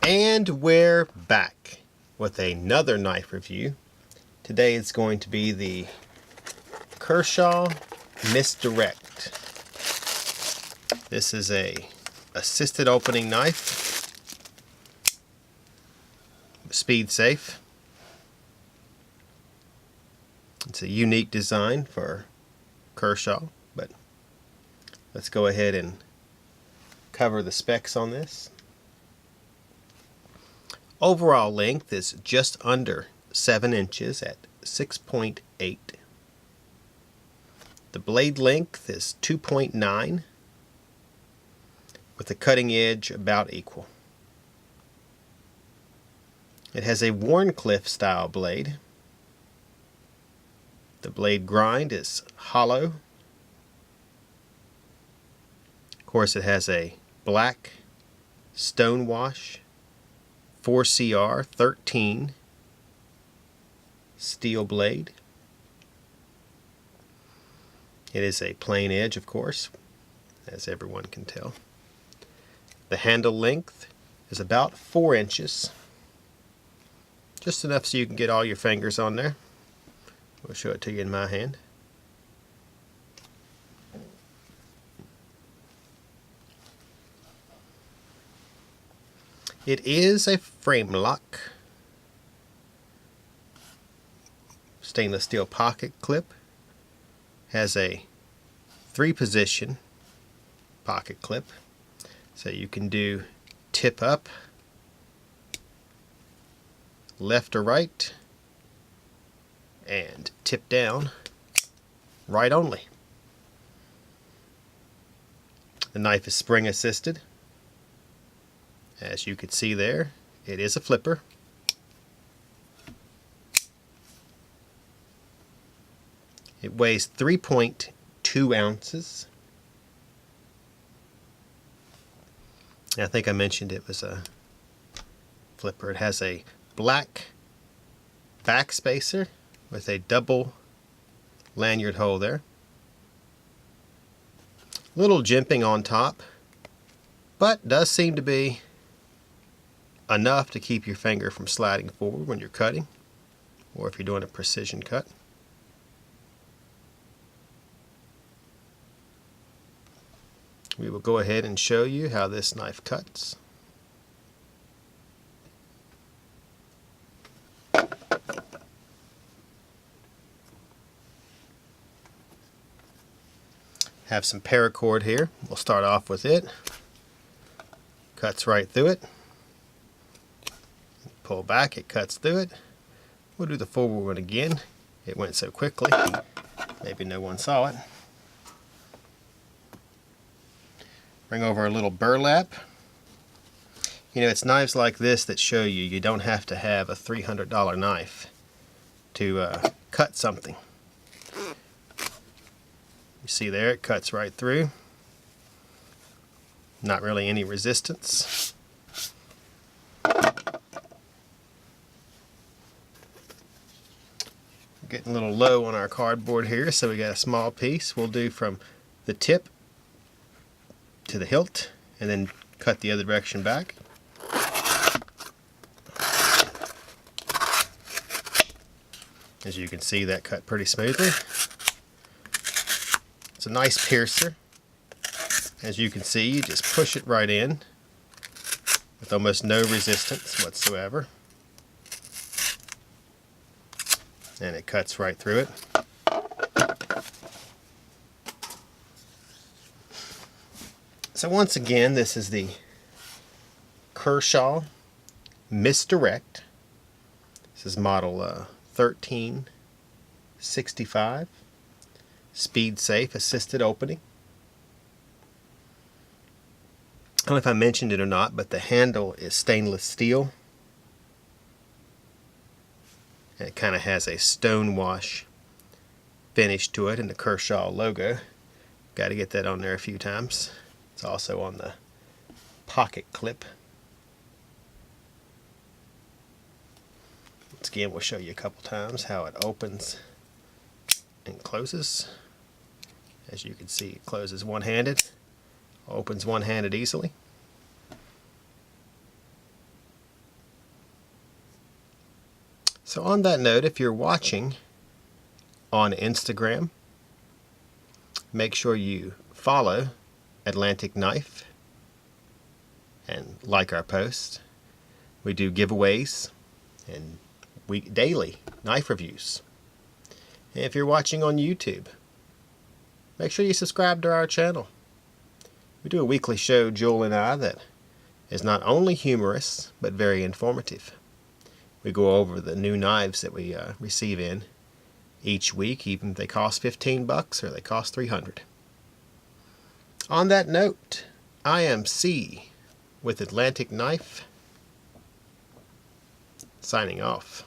And we're back with another knife review. Today it's going to be the Kershaw Misdirect. This is a assisted opening knife, speed safe. It's a unique design for Kershaw, but let's go ahead and cover the specs on this. Overall length is just under 7 inches at 6.8. The blade length is 2.9 with the cutting edge about equal. It has a Warncliffe style blade. The blade grind is hollow. Of course, it has a black stonewash 4CR 13 steel blade. It is a plain edge, of course, as everyone can tell. The handle length is about 4 inches, just enough so you can get all your fingers on there. We'll show it to you in my hand. It is a frame lock, stainless steel pocket clip, has a 3-position pocket clip, so you can do tip up, left or right, and tip down, right only. The knife is spring assisted. As you can see there, it is a flipper. It weighs 3.2 ounces. I think I mentioned it was a flipper. It has a black back spacer with a double lanyard hole there. Little jimping on top, but does seem to be enough to keep your finger from sliding forward when you're cutting, or if you're doing a precision cut. We will go ahead and show you how this knife cuts. Have some paracord here. We'll start off with it. Cuts right through it. Pull back, it cuts through it. We'll do the forward one again. It went so quickly, maybe no one saw it. Bring over a little burlap. You know, it's knives like this that show you don't have to have a $300 knife to cut something. You see there, it cuts right through. Not really any resistance. Getting a little low on our cardboard here, so we got a small piece. We'll do from the tip to the hilt and then cut the other direction back. As you can see, that cut pretty smoothly. It's a nice piercer. As you can see, you just push it right in with almost no resistance whatsoever. And it cuts right through it. So once again, this is the Kershaw Misdirect. This is model 1365. Speed safe, assisted opening. I don't know if I mentioned it or not, but the handle is stainless steel. And it kind of has a stonewash finish to it and the Kershaw logo. Got to get that on there a few times. It's also on the pocket clip. Once again, we'll show you a couple times how it opens and closes. As you can see, it closes one-handed, opens one-handed easily. So on that note, if you're watching on Instagram, make sure you follow Atlantic Knife and like our posts. We do giveaways and daily knife reviews. And if you're watching on YouTube, make sure you subscribe to our channel. We do a weekly show, Joel and I, that is not only humorous but very informative. We go over the new knives that we receive in each week, even if they cost $15 or they cost $300. On that note, I am C with Atlantic Knife, signing off.